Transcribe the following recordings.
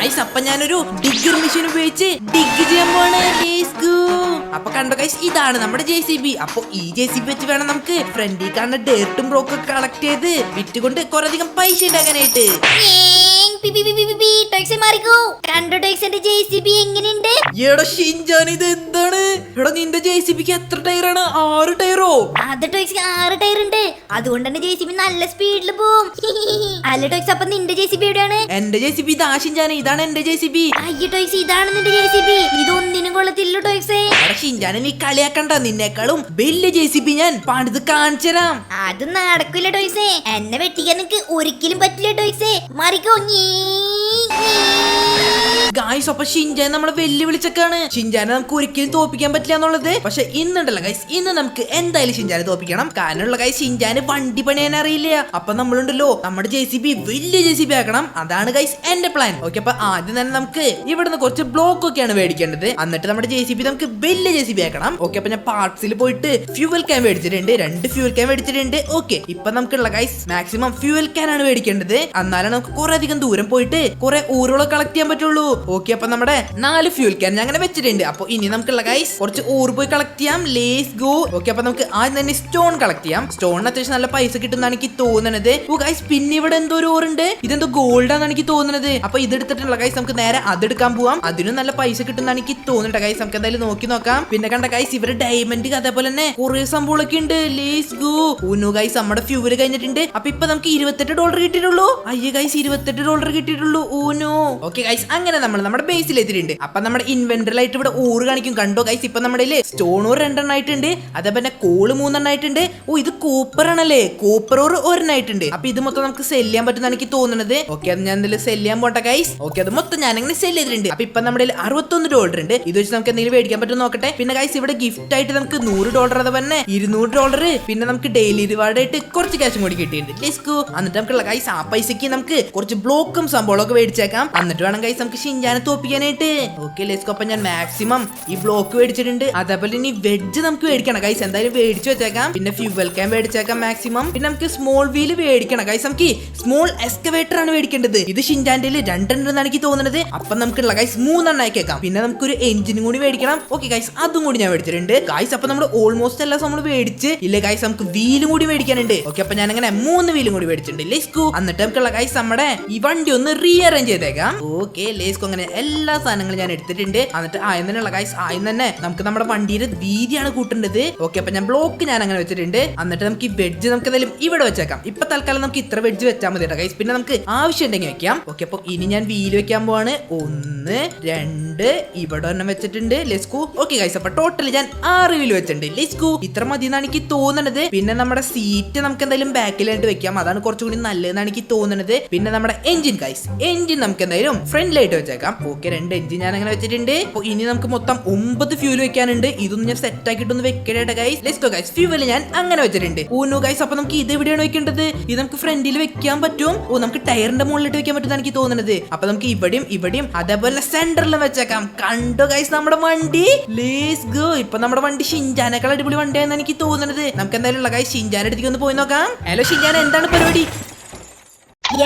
Guys അപ്പൊ ഞാനൊരു digger machine ഉപയോഗിച്ച് ഡിഗ് ചെയ്യാൻ പോവാണ്. അപ്പൊ കണ്ടോ ഗൈസ്, ഇതാണ് നമ്മുടെ JCB. അപ്പൊ ഈ JCB വെച്ച് വേണം നമുക്ക് ഫ്രണ്ടിൽ കാണുന്ന ഡേർട്ടും ബ്ലോക്കും കളക്ട് ചെയ്ത് വിറ്റുകൊണ്ട് കുറെ അധികം പൈസ ഉണ്ടാക്കാനായിട്ട്. എടാ ഷിൻജാൻ, ഇത് എന്താണ്? എടാ നിന്റെ JCBക്ക് എത്ര ടയറാണ്? 6 ടയറോ? അത് ടോയ്സ് 6 ടയർ ഉണ്ട്. അതുകൊണ്ട് തന്നെ JCB നല്ല സ്പീഡിൽ പോവും. അല്ല ടോയ്സ്, അപ്പൊ നിന്റെ JCB എവിടെയാണ്? എന്റെ JCB ഇതാ ഷിൻജാൻ, ഇതാണ് എന്റെ JCB. അയ്യോ ടോയ്സ്, ഇതാണ് നിന്റെ JCB. ഇതൊന്നിനും കൊള്ളത്തില്ല ടോയ്സ്. എടാ ഷിൻജാനെ നീ കളിയാക്കണ്ട, നിന്നേക്കാളും വലിയ JCB ഞാൻ പണിത് കാണിച്ചു തരാം. അത് നടക്കില്ല ടോയ്സേ. എന്നെ വെട്ടിക്കാൻ നിനക്ക് ഒരിക്കലും പറ്റില്ല ടോയ്സേ. മാറിക്കോ. ഗൈസ് അപ്പൊ ഷിൻജാൻ നമ്മളെ വെല്ലുവിളിച്ചൊക്കെയാണ്. ഷിൻജാനെ നമുക്ക് ഒരിക്കലും തോപ്പിക്കാൻ പറ്റില്ല എന്നുള്ളത്. പക്ഷെ ഇന്നുണ്ടല്ലോ ഗൈസ്, ഇന്ന് നമുക്ക് എന്തായാലും ഷിൻജാനെ തോപ്പിക്കണം. കാരണമുള്ള ഗൈസ്, ഷിൻജാന് വണ്ടി പണിയാൻ അറിയില്ല. അപ്പൊ നമ്മളുണ്ടല്ലോ നമ്മുടെ JCB വലിയ JCB ആക്കണം. അതാണ് ഗൈസ് എന്റെ പ്ലാൻ. ഓക്കെ, അപ്പൊ ആദ്യം തന്നെ നമുക്ക് ഇവിടുന്ന് കുറച്ച് ബ്ലോക്ക് ഒക്കെയാണ് മേടിക്കേണ്ടത്. എന്നിട്ട് നമ്മുടെ JCB നമുക്ക് വലിയ JCB ആക്കണം. ഓക്കെ, അപ്പൊ ഞാൻ പാർട്സിൽ പോയിട്ട് ഫ്യൂവൽ ക്യാൻ മേടിച്ചിട്ടുണ്ട്. 2 ഫ്യൂവൽ ക്യാൻ മേടിച്ചിട്ടുണ്ട്. ഓക്കെ, ഇപ്പൊ നമുക്കുള്ള ഗൈസ് മാക്സിമം ഫ്യൂവൽ ക്യാൻ ആണ് മേടിക്കേണ്ടത്. എന്നാലും നമുക്ക് കുറെ അധികം ദൂരം പോയിട്ട് കുറെ ഊരുകളെ കളക്ട് ചെയ്യാൻ പറ്റുള്ളൂ. ഓക്കെ, അപ്പൊ നമ്മുടെ 4 ഫ്യൂൽ ക്യാൻ ഞാൻ അങ്ങനെ വെച്ചിട്ടുണ്ട്. അപ്പൊ ഇനി നമുക്കുള്ള ഗൈസ് കുറച്ച് ഊർ പോയി കളക്ട് ചെയ്യാം. Lace go. ഓക്കെ, അപ്പൊ നമുക്ക് ആദ്യം തന്നെ സ്റ്റോൺ കളക്ട് ചെയ്യാം. സ്റ്റോണിന് അത്യാവശ്യം നല്ല പൈസ കിട്ടുന്നതാണ് എനിക്ക് തോന്നുന്നത്. ഓ ഗൈസ്, പിന്നെ ഇവിടെ എന്തോ ഒരു ഓറുണ്ട്. ഇതെന്തോ ഗോൾഡ് ആണെന്ന് എനിക്ക് തോന്നുന്നത്. അപ്പൊ ഇത് എടുത്തിട്ടുള്ള ഗൈസ് നമുക്ക് നേരെ അതെടുക്കാൻ പോവാം. അതിനും നല്ല പൈസ കിട്ടുന്നതാണ് എനിക്ക് തോന്നുന്നുണ്ട് ഗൈസ്. നമുക്ക് എന്തായാലും നോക്കി നോക്കാം. പിന്നെ കണ്ട ഗൈസ്, ഇവരുടെ ഡയമണ്ട് അതേപോലെ തന്നെ കുറെ സംഭവങ്ങളൊക്കെ ഉണ്ട്. Let's go. ഊനു ഗൈസ്, നമ്മുടെ ഫ്യൂവൽ കഴിഞ്ഞിട്ടുണ്ട്. അപ്പൊ ഇപ്പൊ നമുക്ക് $28 കിട്ടിയിട്ടുള്ളൂ. അയ്യോ ഗൈസ്, $28 കിട്ടിയിട്ടുള്ളൂ. ഊനു. ഓക്കെ ഗൈസ്, അങ്ങനെ നമ്മുടെ ബേസിൽ എത്തിയിട്ടുണ്ട്. അപ്പൊ നമ്മുടെ ഇൻവെന്ററിലായിട്ട് ഇവിടെ ഊറ് കാണിക്കും. കണ്ടോ ഗൈസ്, ഇപ്പൊ നമ്മുടെ സ്റ്റോൺ ഓർ 2 ആയിട്ടുണ്ട്. അതേപോലെ കോള് 3 ആയിട്ടുണ്ട്. ഓ, ഇത് കോപ്പർ ആണല്ലേ. കോപ്പർ ഓർ 1 ആയിട്ടുണ്ട്. അപ്പൊ ഇത് മൊത്തം നമുക്ക് സെല് ചെയ്യാൻ പറ്റുന്ന എനിക്ക് തോന്നുന്നത്. ഓക്കെ, അത് ഞാൻ എന്തെങ്കിലും സെല് ചെയ്യാൻ പോട്ടെ ഗൈസ്. ഓക്കെ, അത് മൊത്തം ഞാൻ അങ്ങനെ സെല് ചെയ്തിട്ടുണ്ട്. അപ്പൊ ഇപ്പൊ നമ്മുടെ $61 ഉണ്ട്. ഇത് വെച്ച് നമുക്ക് എന്തെങ്കിലും മേടിക്കാൻ പറ്റും നോക്കട്ടെ. പിന്നെ ഗൈസ്, ഇവിടെ ഗിഫ്റ്റ് ആയിട്ട് നമുക്ക് $100 അതുപോലെ $200, പിന്നെ നമുക്ക് ഡെയിലി റിവാർഡ് ആയിട്ട് കുറച്ച് ക്യാഷും കൂടി കിട്ടിയിട്ടുണ്ട്. ലെസ്കോ. എന്നിട്ട് നമുക്കുള്ള ഗൈസ് ആ പൈസക്ക് നമുക്ക് കുറച്ച് ബ്ലോക്കും സംഭവങ്ങളൊക്കെ മേടിച്ചേക്കാം. എന്നിട്ട് വേണം ഗൈസ് നമുക്ക് ഷിൻജാനെ തോപ്പിക്കാനായിട്ട്. Okay let's go. അപ്പൊ ഞാൻ മാക്സിമം ഈ ബ്ലോക്ക് മേടിച്ചിട്ടുണ്ട്. അതേപോലെ ഇനി വെഡ്ജ് നമുക്ക് മേടിക്കണം ഗൈസ്. എന്തായാലും മേടിച്ചു വെച്ചേക്കാം. പിന്നെ ഫ്യൂവൽ ക്യാൻ മേടിച്ചേക്കാം മാക്സിമം. പിന്നെ നമുക്ക് സ്മോൾ വീല് മേടിക്കണം ഗൈസ്. നമുക്ക് സ്മോൾ എക്സ്കവേറ്റർ ആണ് മേടിക്കേണ്ടത്. ഇത് ഷിൻജാന്റെ 2 ഉണ്ടെന്നാണ് എനിക്ക് തോന്നുന്നത്. അപ്പൊ നമുക്കുള്ള ഗൈസ് 3 ആക്കിയേക്കാം. പിന്നെ നമുക്കൊരു എഞ്ചിനും കൂടി മേടിക്കണം. ഓക്കെ ഗൈസ്, അതും കൂടി ഞാൻ മേടിച്ചിട്ടുണ്ട് ഗൈസ്. അപ്പൊ നമ്മൾ ഓൾമോസ്റ്റ് എല്ലാം നമ്മൾ മേടിച്ച് ഇല്ല ഗൈസ്, നമുക്ക് വീലും കൂടി മേടിക്കാനുണ്ട്. ഓക്കെ, അപ്പൊ ഞാൻ അങ്ങനെ 3 വീലും കൂടി മേടിച്ചിട്ടുണ്ട്. ലെസ്കോ. എന്നിട്ട് നമുക്കുള്ള ഗൈസ് നമ്മുടെ ഈ വണ്ടി ഒന്ന് റീഅറേഞ്ച് ചെയ്തേക്കാം. ഓക്കെ ലേസ്കോ. അങ്ങനെ എല്ലാ സാധനങ്ങളും ഞാൻ എടുത്തിട്ടുണ്ട്. എന്നിട്ട് ആദ്യം തന്നെയുള്ള ഗൈസ്, ആദ്യം തന്നെ നമുക്ക് നമ്മുടെ വണ്ടിയുടെ വീതിയാണ് കൂട്ടേണ്ടത്. ഓക്കെ, അപ്പൊ ഞാൻ ബ്ലോക്ക് ഞാൻ അങ്ങനെ വെച്ചിട്ടുണ്ട്. എന്നിട്ട് നമുക്ക് ഈ വെഡ്ജ് നമുക്ക് എന്തായാലും ഇവിടെ വെച്ചേക്കാം. ഇപ്പൊ തൽക്കാലം നമുക്ക് ഇത്ര വെഡ്ജ് വെച്ചാൽ മതി ഗൈസ്. പിന്നെ നമുക്ക് ആവശ്യം ഉണ്ടെങ്കിൽ വെക്കാം. ഓക്കെ, അപ്പൊ ഇനി ഞാൻ വീല് വെക്കാൻ പോവാണ്. 1 2 ഇവിടെ ഒരെണ്ണം വെച്ചിട്ടുണ്ട്. ലെസ്കോ. ഓക്കെ ഗൈസ്, അപ്പൊ ടോട്ടൽ ഞാൻ 6 വീല് വെച്ചിട്ടുണ്ട്. ലെസ്കോ. ഇത്ര മതി എന്നാണ് എനിക്ക് തോന്നുന്നത്. പിന്നെ നമ്മുടെ സീറ്റ് നമുക്ക് എന്തായാലും ബാക്കിലായിട്ട് വെക്കാം. അതാണ് കുറച്ചുകൂടി നല്ലതെന്നാണ് എനിക്ക് തോന്നുന്നത്. പിന്നെ നമ്മുടെ എഞ്ചിൻ ഗൈസ്, എഞ്ചിൻ നമുക്ക് എന്തായാലും ഫ്രണ്ടിലായിട്ട് വെച്ചേക്കാം. ഓക്കെ, 2 എഞ്ചിൻ ഞാൻ അങ്ങനെ വെച്ചിട്ടുണ്ട്. അപ്പൊ ഇനി നമുക്ക് മൊത്തം 9 ഫ്യൂൽ വെക്കാനുണ്ട്. ഇതൊന്നും ഞാൻ സെറ്റ് ആക്കിയിട്ടൊന്ന് വെക്കട്ടെ guys. Let's go guys. Fuel ഞാൻ അങ്ങനെ വെച്ചിട്ടുണ്ട്. ഓനോ ഗൈസ്, അപ്പൊ നമുക്ക് ഇത് എവിടെയാണ് വെക്കേണ്ടത്? ഇത് നമുക്ക് ഫ്രണ്ടിൽ വെക്കാൻ പറ്റും. ഓ, നമുക്ക് ടയറിന്റെ മുകളിലിട്ട് വെക്കാൻ പറ്റും എനിക്ക് തോന്നുന്നത്. അപ്പൊ നമുക്ക് ഇവിടെയും അതേപോലെ സെന്ററിലും വെച്ചേക്കാം. കണ്ടോ ഗൈസ് നമ്മുടെ വണ്ടി. Let's go. ഇപ്പൊ നമ്മുടെ വണ്ടി ഷിൻജാനേക്കാൾ അടിപൊളി വണ്ടിയാണെന്ന് എനിക്ക് തോന്നുന്നത്. നമുക്ക് എന്തായാലും ഉള്ള ഗൈസ് ഷിൻജാന്റെ അടുത്തേക്ക് ഒന്ന് പോയി നോക്കാം. ഹലോ ഷിൻജാൻ, എന്താണ് പരിപാടി?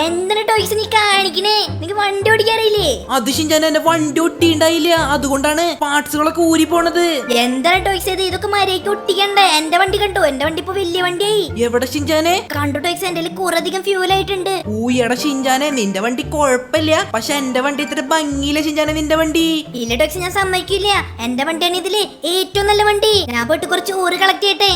എന്താണ് ടോയ്സ് നീ കാണിക്കണേ? നിനക്ക് വണ്ടി ഓടിക്കാറില്ലേ? അത് ഷിൻജാൻ, എന്റെ വണ്ടി ഒട്ടിണ്ടായില്ല. അതുകൊണ്ടാണ് പാർട്സുകളൊക്കെ ഊരി പോണത്. എന്താണ് ടോയ്സ് ഇത്? ഇതൊക്കെ മര്യാദയ്ക്ക് ഒട്ടിക്കണ്ടേ? എന്റെ വണ്ടി കണ്ടോ? എന്റെ വണ്ടി ഇപ്പൊ വലിയ വണ്ടിയായി. എവിടെ ഷിൻജാനെ? കണ്ടു ടോയ്സ്, എന്റെ കുറെ അധികം ഫ്യൂൽ ആയിട്ടുണ്ട്. ഊയടാ ഷിൻജാനെ, നിന്റെ വണ്ടി കുഴപ്പമില്ല. പക്ഷെ എന്റെ വണ്ടി ഇത്ര ഭംഗിയില്ല ഷിൻജാനെ നിന്റെ വണ്ടി. ഇല്ല ടോയ്സ്, ഞാൻ സമ്മതിക്കില്ല. എന്റെ വണ്ടിയാണ് ഇതില് ഏറ്റവും നല്ല വണ്ടി. ഞാൻ പോയിട്ട് കുറച്ച് ഊറ് കളക്ട് ചെയ്യട്ടെ.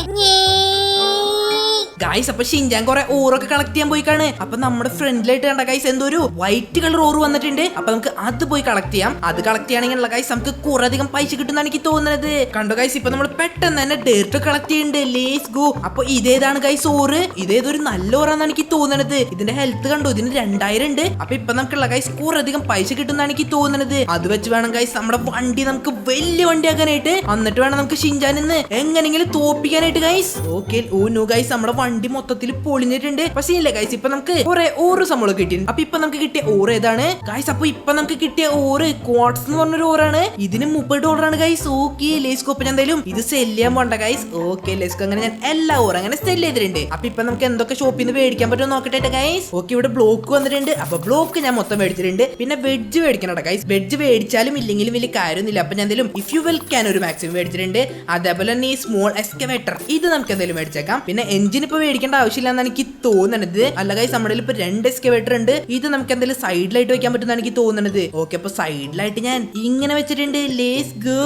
ഗൈസ്, അപ്പൊ ഷിൻജാൻ കുറെ ഓറൊക്കെ കളക്ട് ചെയ്യാൻ പോയിക്കാണ്. അപ്പൊ നമ്മുടെ ഫ്രണ്ടിലായിട്ട് കണ്ട ഗൈസ് എന്തോ ഒരു വൈറ്റ് കളർ ഓറ് വന്നിട്ടുണ്ട്. അപ്പൊ നമുക്ക് അത് പോയി കളക്ട് ചെയ്യാം. അത് കളക്ട് ചെയ്യണമെങ്കിൽ ഗൈസ് നമുക്ക് കുറെ അധികം പൈസ കിട്ടുന്നതാണ് എനിക്ക് തോന്നുന്നത്. കണ്ടോ ഗൈസ്, ഇപ്പൊ നമ്മൾ പെട്ടെന്ന് തന്നെ ഡേർട്ട് കളക്ട് ചെയ്യുന്നുണ്ട്. Lates go. അപ്പൊ ഇതേതാണ് ഗൈസ് ഓറ്? ഇതേതൊരു നല്ല ഓറാന്നാണ് എനിക്ക് തോന്നുന്നത്. ഇതിന്റെ ഹെൽത്ത് കണ്ടോ? ഇതിന് 2000 ഉണ്ട്. അപ്പൊ ഇപ്പൊ നമുക്കുള്ള ഗൈസ് കുറെ അധികം പൈസ കിട്ടുന്നതാണ് എനിക്ക് തോന്നുന്നത്. അത് വെച്ച് വേണം ഗൈസ് നമ്മുടെ വണ്ടി നമുക്ക് വലിയ വണ്ടിയാക്കാനായിട്ട്. എന്നിട്ട് വേണം നമുക്ക് ഷിൻജാൻ എങ്ങനെയെങ്കിലും തോപ്പിക്കാനായിട്ട് guys. Okay, oh no guys, നമ്മുടെ വണ്ടി മൊത്തത്തിൽ പൊളിഞ്ഞിട്ടുണ്ട്. പക്ഷേ ഇല്ല ഗൈസ്, ഇപ്പൊ നമുക്ക് കുറെ ഓറ് സംഭവം കിട്ടിയിട്ടുണ്ട്. അപ്പൊ ഇപ്പൊ നമുക്ക് കിട്ടിയ ഓറ് ഏതാണ് ഗൈസ്? അപ്പൊ ഇപ്പൊ നമുക്ക് കിട്ടിയ ഓറ് ക്വാർട്സ് എന്ന് പറഞ്ഞൊരു ഓറാണ്. ഇതിന് $30 ഗൈസ്. ഓക്കെ ലേസ്കോ, അപ്പൊ ഞാൻ എന്തായാലും ഇത് സെല് ചെയ്യാൻ പോണ്ട ഗൈസ്. ഓക്കെ ലേസ്കോ, അങ്ങനെ ഞാൻ എല്ലാ ഓറും അങ്ങനെ സെല് ചെയ്തിട്ടുണ്ട്. അപ്പൊ ഇപ്പൊ നമുക്ക് എന്തൊക്കെ ഷോപ്പിൽ നിന്ന് മേടിക്കാൻ പറ്റുമോ നോക്കട്ടെ ഗൈസ്. ഓക്കെ, ഇവിടെ ബ്ലോക്ക് വന്നിട്ടുണ്ട്. അപ്പൊ ബ്ലോക്ക് ഞാൻ മൊത്തം മേടിച്ചിട്ടുണ്ട്. പിന്നെ വെഡ്ജ് മേടിക്കണം ഗൈസ്. വെഡ്ജ് മേടിച്ചാലും ഇല്ലെങ്കിലും വലിയ കാര്യമൊന്നുമില്ല. അപ്പൊ ഞാൻ എന്തായാലും ഇഫ് യു വെൽ ക്യാൻ ഒരു മാക്സിമം മേടിച്ചിട്ടുണ്ട്. അതേപോലെ തന്നെ ഈ സ്മോൾ എക്സ്കവേറ്റർ ഇത് നമുക്ക് എന്തായാലും മേടിച്ചേക്കാം. പിന്നെ എഞ്ചിൻ ഇപ്പൊ മേടിക്കേണ്ട ആവശ്യമില്ല എന്നാണ് എനിക്ക് തോന്നുന്നത്. അല്ല ഗൈസ്, നമ്മുടെ ഇപ്പൊ 2 എക്സ്കവേറ്റർ ഉണ്ട്. ഇത് നമുക്ക് എന്തായാലും സൈഡിലായിട്ട് വെക്കാൻ പറ്റുന്ന എനിക്ക് തോന്നുന്നത്. ഓക്കെ, അപ്പൊ സൈഡിലായിട്ട് ഞാൻ ഇങ്ങനെ വെച്ചിട്ടുണ്ട്. Lace go.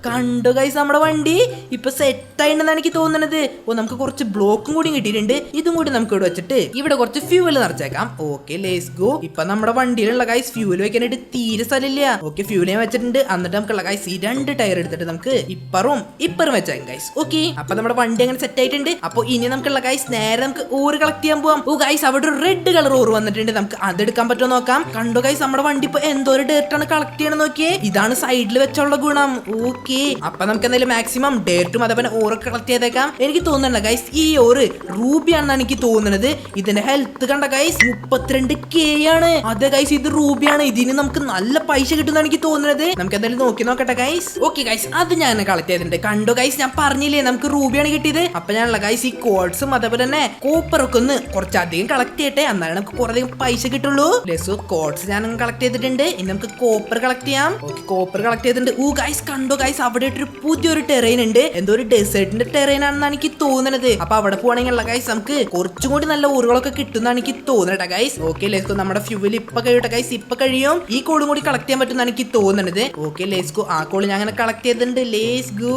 കണ്ടോ ഗൈസ്, നമ്മുടെ വണ്ടി ഇപ്പൊ സെറ്റ് ആയിട്ടെന്നാണ് എനിക്ക് തോന്നുന്നത്. ഓ, നമുക്ക് കുറച്ച് ബ്ലോക്കും കൂടി കിട്ടിയിട്ടുണ്ട്. ഇതും കൂടി നമുക്ക് ഇവിടെ വെച്ചിട്ട് ഇവിടെ കുറച്ച് ഫ്യൂവൽ നിറച്ചേക്കാം. Okay let's go. ഇപ്പൊ നമ്മുടെ വണ്ടിയിലുള്ള ഗൈസ് ഫ്യൂവൽ വെക്കാനായിട്ട് തീരെ സ്ഥലമില്ല. ഓക്കെ, ഫ്യൂവൽ ഞാൻ വെച്ചിട്ടുണ്ട്. എന്നിട്ട് നമുക്കുള്ള ഗൈസ് ഈ 2 ടയർ എടുത്തിട്ട് നമുക്ക് ഇപ്പറും വെച്ചേക്കാം ഗൈസ്. ഓക്കെ, അപ്പൊ നമ്മുടെ വണ്ടി അങ്ങനെ സെറ്റ് ആയിട്ടുണ്ട്. അപ്പൊ ഇനി നമുക്കുള്ള ഗൈസ് നേരെ നമുക്ക് ഓറ് കളക്ട് ചെയ്യാൻ പോവാം. ഓ ഗൈസ്, അവിടെ ഒരു റെഡ് കളർ ഓറ് വന്നിട്ടുണ്ട്. നമുക്ക് അതെടുക്കാൻ പറ്റുമോ നോക്കാം. കണ്ടോ ഗൈസ്, നമ്മുടെ വണ്ടി ഇപ്പൊ എന്തോ ഒരു ഡേർട്ടാണ് കളക്ട് ചെയ്യണം. നോക്കിയേ, ഇതാണ് സൈഡിൽ വെച്ചുള്ള ഗുണം. ഓക്കെ, അപ്പൊ നമുക്ക് എന്തായാലും മാക്സിമം ഡേർട്ടും അതേപോലെ ഓറ് കളക്ട് ചെയ്തേക്കാം. എനിക്ക് തോന്നുന്നില്ല ഗൈസ്, ഈ ഓറ് റൂബി ആണെന്നാണ് എനിക്ക് തോന്നുന്നത്. ഇതിന്റെ ഹെൽത്ത് കണ്ട ഗൈസ് 32K ആണ്. അതെ ഗൈസ്, ഇത് റൂബിയാണ്. ഇതിന് നമുക്ക് നല്ല പൈസ കിട്ടുന്നതാണ് എനിക്ക് തോന്നുന്നത്. നമുക്ക് എന്തായാലും നോക്കി നോക്കട്ടെ ഗൈസ്. ഓക്കെ ഗൈസ്, അത് ഞാൻ കളക്ട് ചെയ്തിട്ടുണ്ട്. കണ്ടോ ഗൈസ്, ഞാൻ പറഞ്ഞില്ലേ നമുക്ക് റൂബിയാണ് കിട്ടിയത്. അപ്പൊ ഞാനുള്ള ഗൈസ് ഈ കോഡ്സും അതേപോലെ തന്നെ കോപ്പറൊക്കെ ഒന്ന് കുറച്ചധികം കളക്ട് ചെയ്യട്ടെ, എന്നാലും നമുക്ക് കുറെ അധികം പൈസ കിട്ടുള്ളൂ. ലെസോ കോഡ്സ് ഞാൻ കളക്ട് ചെയ്തിട്ടുണ്ട്. ഇനി നമുക്ക് കോപ്പർ കളക്ട് ചെയ്യാം. ഓക്കെ, കോപ്പർ കളക്ട് ചെയ്തിട്ടുണ്ട്. ഓ ഗൈസ്, കണ്ടോ ഗൈസ്, അവിടെ ഒരു പുതിയൊരു ടെറൈൻ ഉണ്ട്. എന്തോ ഒരു ഡെസേർട്ടിന്റെ ടെറൈൻ ആണെന്നാണ് എനിക്ക് തോന്നുന്നത്. അപ്പൊ അവിടെ പോവാണെങ്കിൽ ഗൈസ് നമുക്ക് കുറച്ചും കൂടി നല്ല ഊറുകളൊക്കെ കിട്ടുന്നതാണ് എനിക്ക് തോന്നുന്നത് ഗൈസ്. ഓക്കെ ലെസ്കോ, നമ്മുടെ ഫ്യൂവൽ ഇപ്പൊ കഴിയട്ടെ ഗൈസ്. ഇപ്പൊ കഴിയും. ഈ കോളും കൂടി കളക്ട് ചെയ്യാൻ പറ്റുന്നതാണ് എനിക്ക് തോന്നുന്നത്. ഓക്കെ ലെസ്കോ, ആ കോള് ഞാൻ അങ്ങനെ കളക്ട് ചെയ്തിട്ടുണ്ട്. Let's go.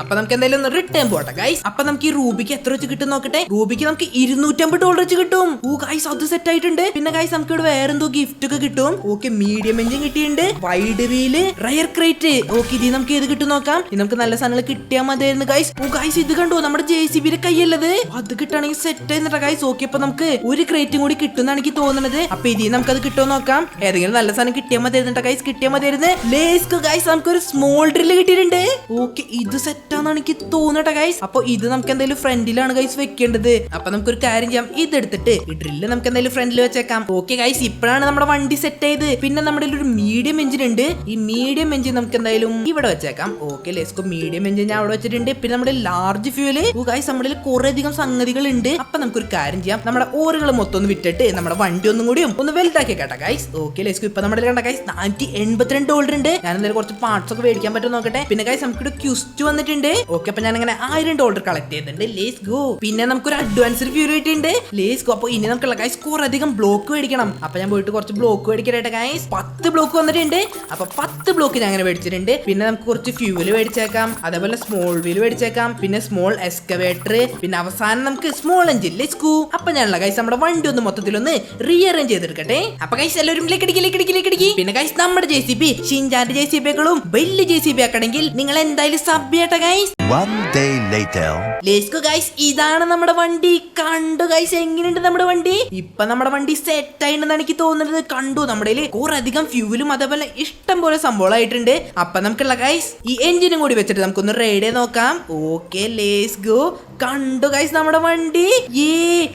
അപ്പൊ നമുക്ക് എന്തായാലും ഒന്ന് റിട്ടേൺ പോട്ടെ ഗൈസ്. അപ്പൊ നമുക്ക് ഈ റൂബിക്ക് എത്ര വെച്ച് കിട്ടും നോക്കട്ടെ. റൂബിക്ക് നമുക്ക് $250 വെച്ച് കിട്ടും. ഓ ഗൈസ്, അത് സെറ്റ് ആയിട്ടുണ്ട്. പിന്നെ ഗൈസ് നമുക്ക് ഇവിടെ വേറെ എന്തോ ഗിഫ്റ്റ് ഒക്കെ കിട്ടും. ഓക്കെ, മീഡിയം എഞ്ചിൻ കിട്ടിയിട്ടുണ്ട്. Wide wheel, rare crate. Okay, ഇത് നമുക്ക് ഏത് കിട്ടും നോക്കാം. ഇത് നമുക്ക് നല്ല സാധനങ്ങൾ കിട്ടിയാൽ മതിയായിരുന്നു ഗൈസ്. ഓ ഗൈസ്, ഇത് കണ്ടോ, നമ്മുടെ JCBയുടെ കൈയല്ലത്. അത് കിട്ടുകയാണെങ്കിൽ സെറ്റ് ആയിരുന്നില്ല ഗൈസ്. ഓക്കെ, അപ്പൊ നമുക്ക് ഒരു ക്രേറ്റും കൂടി കിട്ടുമെന്നാണ് എനിക്ക് തോന്നുന്നത്. അപ്പൊ ഇതിൽ നമുക്ക് അത് കിട്ടുമോ നോക്കാം. ഏതെങ്കിലും നല്ല സാധനം കിട്ടിയാൽ മതിയായിരുന്നു ഗൈസ്. കിട്ടിയാൽ മതിയായിരുന്നു. ലേസ്കോ ഗൈസ്, നമുക്ക് ഒരു സ്മോൾ ഡ്രില്ല് കിട്ടിയിട്ടുണ്ട്. ഓക്കെ, ഇത് സെറ്റാന്നാണ് എനിക്ക് തോന്നട്ടെ ഗൈസ്. അപ്പൊ ഇത് നമുക്ക് എന്തായാലും ഫ്രണ്ടിലാണ് ഗൈസ് വെക്കേണ്ടത്. അപ്പൊ നമുക്കൊരു കാര്യം ചെയ്യാം, ഇതെടുത്തിട്ട് ഈ ഡ്രില്ല് നമുക്ക് എന്തായാലും ഫ്രണ്ടിൽ വെച്ചേക്കാം. ഓക്കെ ഗൈസ്, ഇപ്പോഴാണ് നമ്മുടെ വണ്ടി സെറ്റ് ആയത്. പിന്നെ നമ്മുടെ ഒരു മീഡിയം എഞ്ചിൻ ഉണ്ട്. ഈ മീഡിയം എഞ്ചിൻ നമുക്ക് എന്തായാലും ഇവിടെ വെച്ചേക്കാം. ഓക്കെ ലേസ്കോ, മീഡിയം എഞ്ചിൻ ഞാൻ അവിടെ വെച്ചിട്ടുണ്ട്. പിന്നെ നമ്മുടെ ലാർജ് ഫ്യൂല്. ഓ ഗൈസ്, നമ്മുടെ കുറെ അധികം സംഗതികൾ ഉണ്ട്. അപ്പൊ നമുക്കൊരു കാര്യം ചെയ്യാം, നമ്മുടെ ഓറുകൾ മൊത്തം ഒന്ന് വിട്ടിട്ട് നമ്മുടെ വണ്ടി ഒന്നും കൂടി ഒന്ന് വലുതാക്കി കേട്ടാ ഗൈസ്. ഓക്കെ ലേസ്കോ, ഇപ്പൊ നമ്മുടെ കണ്ട ഗൈസ് $482 ഉണ്ട്. ഞാൻ എന്തായാലും കുറച്ച് പാർട്സ് ഒക്കെ മേടിക്കാൻ പറ്റും നോക്കട്ടെ. പിന്നെ ഗൈസ് നമുക്ക് ക്യൂസ്റ്റ് വന്നിട്ടുണ്ട്. ഓക്കെ, അപ്പൊ ഞാൻ അങ്ങനെ $1000 കളക്ട് ചെയ്തിട്ടുണ്ട്. Let's go. പിന്നെ നമുക്കൊരു അഡ്വാൻസ്ഡ് ഫ്യൂൽ കിട്ടിയിട്ടുണ്ട്. Let's go. അപ്പൊ ഇനി നമുക്കുള്ള ഗൈസ് കുറെ അധികം ബ്ലോക്ക് മേടിക്കണം. അപ്പൊ ഞാൻ പോയിട്ട് കുറച്ച് ബ്ലോക്ക് മേടിക്കട്ടെ ഗൈസ്. 10 ബ്ലോക്ക് വന്നിട്ടുണ്ട്. അപ്പൊ 10 ബ്ലോക്ക് ഞാൻ അങ്ങനെ മേടിച്ചിട്ടുണ്ട്. പിന്നെ നമുക്ക് കുറച്ച് ഫ്യൂല് മേടിച്ചേക്കാം. അതേപോലെ സ്മോൾ വീല് മേടിച്ചേക്കാം. പിന്നെ സ്മോൾ എക്സ്കവേറ്റർ. പിന്നെ അവസാനം നമുക്ക് സ്മോൾ എഞ്ചിൻ. Lace go. അപ്പൊ ഞാനുള്ള ഗൈസ് നമ്മുടെ വണ്ടി ഒന്ന് മൊത്തത്തിലൊന്ന് റീഅറേഞ്ച് ചെയ്തെടുക്കട്ടെ. അപ്പൊ ഗൈസ് എല്ലാവരും ലേക്ക്. പിന്നെ ഗൈസ് നമ്മുടെ JCB ഷിൻജാന്റെ JCBകളും വലിയ JCB ആക്കണമെങ്കിൽ നിങ്ങൾ എന്തായാലും സബ് ചെയ്യട്ടെ guys. One day later. Let's go guys, ഇതാണ് നമ്മുടെ വണ്ടി. കണ്ടു ഗൈസ്, എങ്ങനെയുണ്ട് നമ്മുടെ വണ്ടി? ഇപ്പൊ നമ്മുടെ വണ്ടി സെറ്റ് ആയിട്ടെന്നാണ് എനിക്ക് തോന്നുന്നത്. കണ്ടു, നമ്മുടെ കുറെ അധികം ഫ്യൂലും അതേപോലെ ഇഷ്ടം പോലെ സംഭവമായിട്ടുണ്ട്. അപ്പൊ നമുക്കുള്ള ഗൈസ് ഈ എഞ്ചിനും കൂടി വെച്ചിട്ട് നമുക്കൊന്ന് റൈഡ് ചെയ്ത് നോക്കാം. Okay, lates go. കണ്ടു ഗൈസ് നമ്മുടെ വണ്ടി.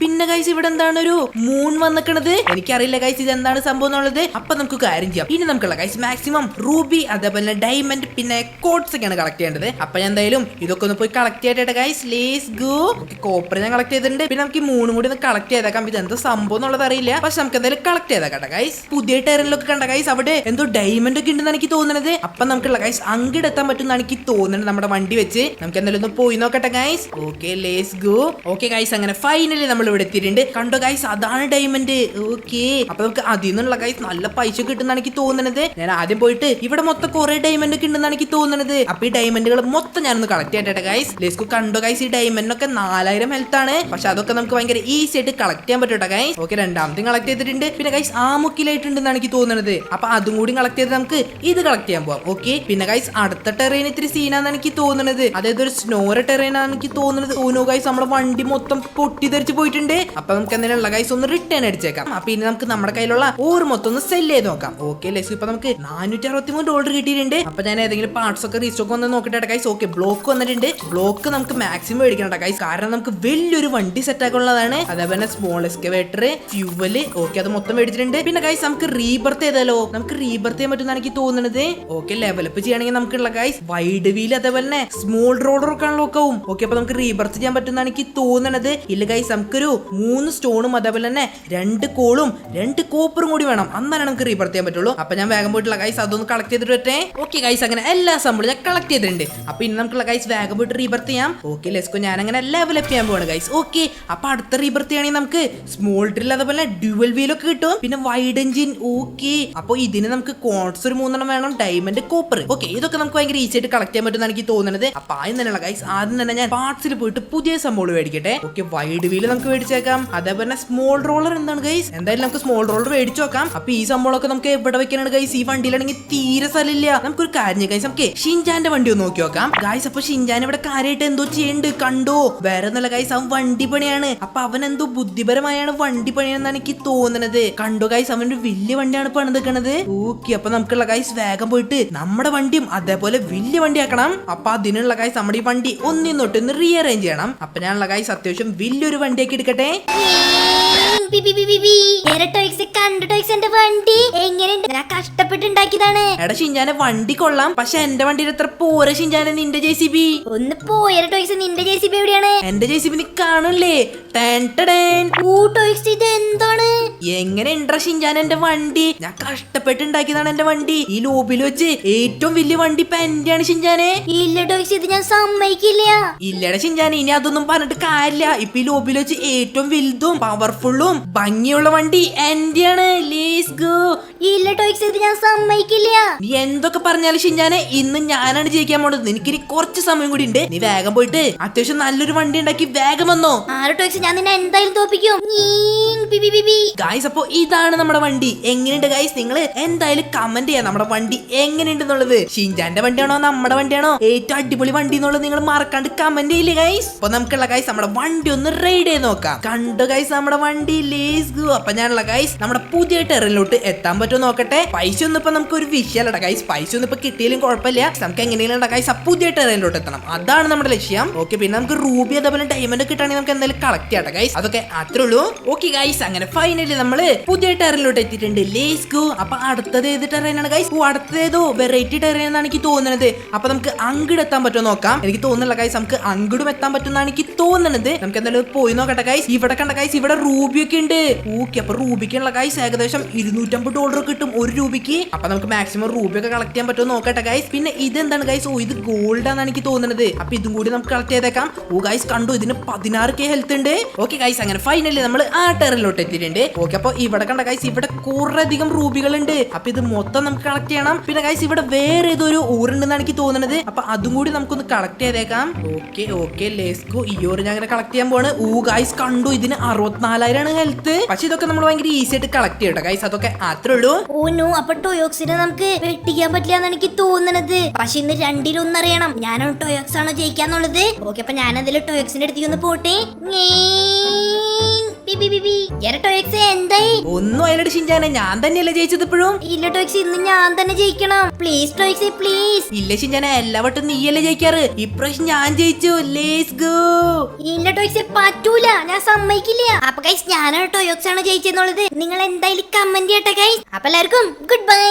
പിന്നെ ഗൈസ് ഇവിടെ എന്താണ് ഒരു മൂൺ വന്നിക്കണത്? എനിക്കറിയില്ല ഗൈസ് ഇത് എന്താണ് സംഭവം എന്നുള്ളത്. അപ്പൊ നമുക്ക് കാര്യം ചെയ്യാം. ഇനി നമുക്കുള്ള ഗൈസ് മാക്സിമം റൂബി അതേപോലെ ഡയമണ്ട് പിന്നെ കോഡ്സ് ഒക്കെയാണ് കളക്ട് ചെയ്യേണ്ടത്. അപ്പൊ ഞാൻ എന്തായാലും ഇതൊക്കെ ഒന്ന് പോയി കളക്ട് ചെയ്തിട്ട് ഗൈസ്. Lates go. കോപ്പർ ഞാൻ കളക്ട് ചെയ്തിട്ടുണ്ട്. പിന്നെ നമുക്ക് ഈ മൂന്നും കൂടി ഒന്ന് കളക്ട് ചെയ്തേക്കാം. ഇത് എന്തോ സംഭവം എന്നുള്ളത് അറിയില്ല, പക്ഷെ നമുക്ക് എന്തായാലും കളക്ട് ചെയ്തേക്കാം ഗൈസ്. പുതിയ ടയറിലൊക്കെ കണ്ട ഗൈസ് അവിടെ എന്തോ ഡയമണ്ട് ഒക്കെ ഉണ്ടെന്നാണ് എനിക്ക് തോന്നുന്നത്. അപ്പൊ നമുക്കുള്ള ഗൈസ് അങ്ങോട്ടെത്താൻ പറ്റുമെന്നാണ് എനിക്ക് തോന്നുന്നത്. നമ്മുടെ വണ്ടി വെച്ച് നമുക്ക് എന്തായാലും ഒന്ന് പോയി നോക്കട്ടെ guys. Okay, lates go. Okay guys, അങ്ങനെ ഫൈനലി നമ്മൾ ഇവിടെ എത്തിയിട്ടുണ്ട്. കണ്ടോ ഗൈസ്, അതാണ് ഡയമണ്ട്. ഓക്കെ, അപ്പൊ നമുക്ക് അതിൽ നിന്നുള്ള ഗൈസ് നല്ല പൈസ കിട്ടുന്നതാണ് എനിക്ക് തോന്നുന്നത്. ഞാൻ ആദ്യം പോയിട്ട് ഇവിടെ മൊത്തം കുറെ ഡയമണ്ട് ഒക്കെ ഉണ്ടെന്നാണ് എനിക്ക് തോന്നുന്നത്. അപ്പൊ ഈ ഡയമണ്ടുകൾ മൊത്തം ഞാനൊന്ന് കളക്ട് ചെയ്യട്ടെ ഗൈസ്. ലേസ്കോ, കണ്ടോ ഗൈസ്, ഈ ഡയമണ്ടിനൊക്കെ 4000 ഹെൽത്ത് ആണ്. പക്ഷെ അതൊക്കെ നമുക്ക് ഭയങ്കര ഈസി ആയിട്ട് കളക്ട് ചെയ്യാൻ പറ്റൂട്ടോ ഗൈസ്. ഓക്കെ, രണ്ടാമത്തെ കളക്ട് ചെയ്തിട്ടുണ്ട്. പിന്നെ ഗൈസ് ആമുക്കിലായിട്ടുണ്ടെന്നാണ് എനിക്ക് തോന്നുന്നത്. അപ്പൊ അതും കൂടി കളക്ട് ചെയ്ത് നമുക്ക് ഇത് കളക്ട് ചെയ്യാൻ പോവാം. ഓക്കെ, പിന്നെ ഗൈസ് അടുത്ത ടെറൈൻ ഇത്തിരി സീനാന്ന് എനിക്ക് തോന്നുന്നത്. അതായത് ഒരു സ്നോർ ടെറൈൻ ആണ് എനിക്ക് തോന്നുന്നത്. ഓനോ ഗൈസ് നമ്മുടെ വണ്ടി മൊത്തം പൊട്ടിത്തെറിച്ച് പോയിട്ടുണ്ട്. അപ്പൊ നമുക്ക് എന്തിനുള്ള ഗൈസ് ഒന്ന് റിട്ടേൺ അടിച്ചേക്കാം. അപ്പൊ ഇനി നമുക്ക് നമ്മുടെ കയ്യിലുള്ള ഓർ മൊത്തം ഒന്ന് സെല് ചെയ്ത് നോക്കാം. ഓക്കെ ലെസ് ഇപ്പൊ നമുക്ക് $463 കിട്ടിയിട്ടുണ്ട്. അപ്പൊ ഞാൻ ഏതെങ്കിലും പാർട്സ് ഒക്കെ റീസ്റ്റോക്ക് വന്ന് നോക്കട്ടെ ഗൈസ്. ഓക്കെ ബ്ലോക്ക് വന്നിട്ടുണ്ട്. ബ്ലോക്ക് നമുക്ക് മാക്സിമം മേടിക്കണം ഗൈസ്, കാരണം നമുക്ക് വലിയൊരു വണ്ടി സെറ്റ് ആക്കുള്ളതാണ്. അതേപോലെ സ്മോൾ എക്സ്കവേറ്റർ, ഫ്യൂവല്, ഓക്കെ അത് മൊത്തം മേടിച്ചിട്ടുണ്ട്. പിന്നെ ഗൈസ് നമുക്ക് റീബർത്ത് ചെയ്താലോ? നമുക്ക് റീബർത്ത് ചെയ്യാൻ പറ്റുന്ന എനിക്ക് തോന്നുന്നത്. ഓക്കെ ലെവലപ്പ് ചെയ്യുകയാണെങ്കിൽ നമുക്കുള്ള ഗൈസ് വൈഡ് വീൽ അതേപോലെ തന്നെ സ്മോൾ റോഡർ ഒക്കെ ലോക്കാവും. ഓക്കെ അപ്പൊ നമുക്ക് റീബർത്ത് ചെയ്യാൻ പറ്റുന്ന എനിക്ക് തോന്നുന്നത്. ഇല്ല ഗൈസ് നമുക്കൊരു 3 സ്റ്റോണും അതേപോലെ തന്നെ 2 കോളും 2 കോപ്പറും കൂടി വേണം, അന്നാണ് നമുക്ക് റീബർത്ത് ചെയ്യാൻ പറ്റുള്ളൂ. അപ്പൊ ഞാൻ വേഗം പോയിട്ടുള്ള ഗൈസ് അതൊന്ന് കളക്ട് ചെയ്തിട്ട് വരട്ടെ. ഓക്കെ ഗൈസ് അങ്ങനെ എല്ലാ സംഭവം ഞാൻ കളക്ട് ചെയ്തിട്ടുണ്ട്. അപ്പൊ ഇനി നമുക്കുള്ള ഗൈസ് വേഗം പോയിട്ട് റീബർത്ത് ചെയ്യാം. ഓക്കെ ലെസ്കോ ഞാൻ അങ്ങനെ ലെവലപ്പ് ചെയ്യാൻ പോവാണ് ഗൈസ്. ഓക്കെ അപ്പൊ അടുത്ത റീബർത്ത് ചെയ്യണമെങ്കിൽ നമുക്ക് സ്മോൾ ഡ്രിൽ അതേപോലെ ഡ്യുവൽ വീൽ ഒക്കെ കിട്ടും, പിന്നെ വൈഡ് എഞ്ചിൻ. ഓക്കെ അപ്പൊ ഇതിന് നമുക്ക് കോൺസ് ഒരു 3 വേണം, ഡയമണ്ട്, കോപ്പർ. ഓക്കെ ഇതൊക്കെ നമുക്ക് ഭയങ്കര ഈസി ആയിട്ട് കളക്ട് ചെയ്യാൻ പറ്റുന്ന എനിക്ക് തോന്നുന്നത്. അപ്പൊ ആദ്യം തന്നെയുള്ള ഗൈസ് ആദ്യം തന്നെ ഞാൻ പാർട്സിൽ പോയിട്ട് പുതിയ സംഭവം മേടിക്കട്ടെ. ഓക്കെ വൈഡ് വീല് നമുക്ക് മേടിച്ചേക്കാം. അതേപോലെ സ്മോൾ റോളർ എന്താണ് ഗൈസ്, എന്തായാലും നമുക്ക് സ്മോൾ റോളർ മേടിച്ചു നോക്കാം. അപ്പൊ ഈ സംഭവമൊക്കെ നമുക്ക് എവിടെ വെക്കാനാണ് ഗൈസ്? ഈ വണ്ടിയിലാണെങ്കിൽ തീരെ സ്ഥലമില്ല. നമുക്കൊരു കാര്യം ഗൈസ്, നമുക്ക് ഷിൻജാന്റെ വണ്ടി ഒന്ന് നോക്കി നോക്കാം ഗൈസ്. അപ്പൊ ഷിൻജാൻ ഇവിടെ കാര്യമായിട്ട് എന്തോ ചെയ്യുന്നുണ്ട് കണ്ടോ? വേറെ ഒന്നല്ല ഗൈസ്, അവൻ വണ്ടി പണിയാണ്. അപ്പൊ അവൻ എന്തോ ബുദ്ധിപരമായാണ് വണ്ടി പണിയാണെന്നാണ് എനിക്ക് തോന്നുന്നത്. കണ്ടോ ഗൈസ്, അവന്റെ വലിയ വണ്ടിയാണ് പണിതെക്കണത്. ഓക്കെ അപ്പൊ നമുക്കുള്ള ഗൈസ് വേഗം പോയിട്ട് നമ്മുടെ വണ്ടിയും അതേപോലെ വലിയ വണ്ടി ആക്കണം. അപ്പൊ അതിനുള്ള ഗൈസ് നമ്മുടെ ഈ വണ്ടി ഒന്നിന്നൊട്ടൊന്ന് റീഅറേഞ്ച് ചെയ്യണം. അപ്പൊ ഞാനുള്ള ഗൈസ് അത്യാവശ്യം വലിയൊരു വണ്ടിയാക്കി എടുക്കട്ടെ. വണ്ടി എങ്ങനെയുണ്ട്? ഞാൻ കഷ്ടപ്പെട്ടുണ്ടാക്കിയതാണ്. എടാ ഷിൻജാനെ വണ്ടി കൊള്ളാം, പക്ഷെ എന്റെ വണ്ടിയിൽ എത്ര പോരെ ഷിൻജാനെ നിന്റെ JCB. ഒന്ന് പോയ ടോയ്സ്, നിന്റെ JCB എവിടെയാണ്? എന്റെ JCB നീ കാണില്ലേ? ഇത് എന്താണ്? എങ്ങനെ ഇൻട്ര ഷിൻജാൻ എന്റെ വണ്ടി? ഞാൻ കഷ്ടപ്പെട്ടുണ്ടാക്കിയതാണ് എന്റെ വണ്ടി. ഈ ലോബിൽ വെച്ച് ഏറ്റവും വലിയ വണ്ടി ഇപ്പൊ എന്റെയാണ് ഷിൻജാനെ. ഇല്ല ടോയ്സ്, ഇത് ഞാൻ സമ്മതിക്കില്ല. ഇല്ലടാ ഷിൻജാനെ, ഇനി അതൊന്നും പറഞ്ഞിട്ട് കാര്യമില്ല. ഇപ്പൊ ഈ ലോബിൽ വെച്ച് ഏറ്റവും വലുതും പവർഫുള്ളും ഭംഗിയുള്ള വണ്ടി എന്റെയാണ്. Let's go. ഇല്ല ടോയ്സ്, ഇത് ഞാൻ സമ്മതിക്കില്ല. നീ എന്തൊക്കെ പറഞ്ഞാലും ഷിൻജാനെ ഇന്ന് ഞാനാണ് ജയിക്കാൻ പോണത്. എനിക്കിനി കുറച്ച് സമയം കൂടി ഉണ്ട്. നീ വേഗം പോയിട്ട് അത്യാവശ്യം നല്ലൊരു വണ്ടി ഉണ്ടാക്കി വേഗം വന്നോ. ടോയ്സ് ഞാൻ നിന്നെ എന്തായാലും തോപ്പിക്കും ഗൈസ്. അപ്പൊ ഇതാണ് നമ്മുടെ വണ്ടി. എങ്ങനെയുണ്ട് ഗൈസ്? നിങ്ങൾ എന്തായാലും കമന്റ് ചെയ്യാം നമ്മുടെ വണ്ടി എങ്ങനെയുണ്ടെന്നുള്ളത്. ഷിൻജാന്റെ വണ്ടിയാണോ നമ്മുടെ വണ്ടിയാണോ ഏറ്റവും അടിപൊളി വണ്ടി എന്നുള്ളത് നിങ്ങൾ മറക്കാണ്ട് കമന്റ് ചെയ്യില്ലേ ഗൈസ്. അപ്പൊ നമുക്കുള്ള ഗൈസ് നമ്മുടെ വണ്ടി ഒന്ന് റൈഡ് ചെയ്ത് നോക്കാം. കണ്ടോ ഗൈസ് നമ്മുടെ വണ്ടി? Let's go. അപ്പൊ ഞാനുള്ള ഗൈസ് നമ്മുടെ പുതിയ ടെററിലോട്ട് എത്താൻ പറ്റുമോ നോക്കട്ടെ. പൈസ ഒന്നും ഇപ്പൊ നമുക്ക് ഒരു വിഷയമല്ല ഗൈസ്. പൈസ ഒന്നും ഇപ്പൊ കിട്ടിയാലും കുഴപ്പമില്ല. നമുക്ക് എങ്ങനെയാണ് ഗൈസ് പുതിയ ടെററിലോട്ട് എത്തണം, അതാണ് നമ്മുടെ ലക്ഷ്യം. ഓക്കെ പിന്നെ നമുക്ക് റൂബി അതേപോലെ ഡയമണ്ട് കിട്ടുകയാണെങ്കിൽ നമുക്ക് എന്തായാലും കളക്ട് ചെയ്യട്ടെ ഗൈസ്. അതൊക്കെ അത്രേ ഉള്ളൂ. ഓക്കെ ഗൈസ് അങ്ങനെ ഫൈനലി നമ്മള് പുതിയ ടെററിലോട്ട് എത്തിയിട്ടുണ്ട്. Let's go. അപ്പൊ അടുത്തത് ഏത് ടെറൈനാണ് ഗൈസ്? അടുത്തത് ഏതോ വെറൈറ്റി ടെറൈൻ എന്നാണ് എനിക്ക് തോന്നുന്നത്. അപ്പൊ നമുക്ക് അങ്ങോട്ട് എത്താൻ പറ്റുമോ നോക്കാം. എനിക്ക് തോന്നുന്നില്ല ഗൈസ് നമുക്ക് അങ്ങോട്ടും എത്താൻ പറ്റുമെന്നാണ് എനിക്ക് തോന്നുന്നത്. നമുക്ക് എന്തായാലും പോയി നോക്കട്ടെ ഗൈസ്. ഇവിടെ കണ്ട ഗൈസ് ഇവിടെ റൂബി ഒക്കെ ഉണ്ട്. ഓക്കെ അപ്പൊ റൂബിക്കുള്ള ഗൈസ് ഏകദേശം $250 കിട്ടും ഒരു രൂപയ്ക്ക്. അപ്പൊ നമുക്ക് മാക്സിമം റൂബി ഒക്കെ കളക്ട് ചെയ്യാൻ പറ്റുമോ നോക്കട്ടെ ഗൈസ്. പിന്നെ ഇതെന്താണ് ഗൈസ്? ഓ ഇത് ഗോൾഡ് ആണെന്ന് എനിക്ക് തോന്നുന്നത്. അപ്പൊ ഇതും കൂടി നമുക്ക് കളക്ട് ചെയ്തേക്കാം. ഓ ഗൈസ് കണ്ടു, ഇതിന് 16K ഹെൽത്ത് ഉണ്ട്. ഓക്കെ ഗൈസ് അങ്ങനെ ഫൈനലി നമ്മൾ ആ ടെററിലോട്ട് എത്തിയിട്ടുണ്ട്. ഓക്കെ അപ്പൊ ഇവിടെ കണ്ട ഗൈസ് ഇവിടെ കുറെ അധികം റൂബികൾ ഉണ്ട്. അപ്പൊ ഇത് മൊത്തം നമുക്ക് കളക്ട് ചെയ്യണം. പിന്നെ ഗൈസ് ഇവിടെ വേറെ ഏതോ ഒരു ഊരുണ്ടെന്നാണ് എനിക്ക് തോന്നുന്നത്. അപ്പൊ അതും കൂടി നമുക്കൊന്ന് കളക്ട് ചെയ്തേക്കാം. Okay okay let's go. ഈ ഓറ് ഞാൻ അങ്ങനെ കളക്ട് ചെയ്യാൻ പോവാണ്. ഓ ഗൈസ് കണ്ടു, ഇതിന് 64,000 ഹെൽത്ത്. പക്ഷെ ഇതൊക്കെ നമ്മൾ ഭയങ്കര ഈസി ആയിട്ട് കളക്ട് ചെയ്യട്ടെ ഗൈസ്. അതൊക്കെ അത്രേ ഉള്ളൂ. ഓ നോ, അപ്പൊ ടോയോക്സിനെ നമുക്ക് വെട്ടിക്കാൻ പറ്റില്ല എന്നാണ് എനിക്ക് തോന്നുന്നത്. പക്ഷെ ഇന്ന് രണ്ടിലൊന്നും അറിയണം, ഞാനാണ് ടോയോക്സ് ആണോ ജയിക്കാന്നുള്ളത്. ഓക്കെ അപ്പൊ ഞാൻ അതിൽ ടോയോക്സിന്റെ അടുത്തേക്ക് ഒന്ന് പോട്ടെ. എന്തായി? ഒന്നും അതിലടി ഷിൻജാനെ, ഞാൻ തന്നെയല്ലേ ജയിച്ചത് ഇപ്പോഴും. ഇല്ല ടോയ്സ്, ഇന്ന് ഞാൻ തന്നെ ജയിക്കണം. Please toys please. ഇല്ല ഷിൻജാനെ, എല്ലാ വട്ടം നീയല്ലേ ജയിക്കാറ്. ഇപ്രാവശ്യം ഞാൻ ജയിച്ചു. Let's go. ഇല്ല ടോയ്സ് പറ്റൂല, ഞാൻ സമ്മതിക്കില്ല. അപ്പൊ ഗൈസ് ഞാനാണ് ടോയോക്സ് ആണ് ജയിച്ചെന്നുള്ളത് നിങ്ങൾ എന്തായാലും കമന്റ് ചെയ്യട്ടെ ഗൈസ്. അപ്പൊ എല്ലാവർക്കും ഗുഡ് ബൈ.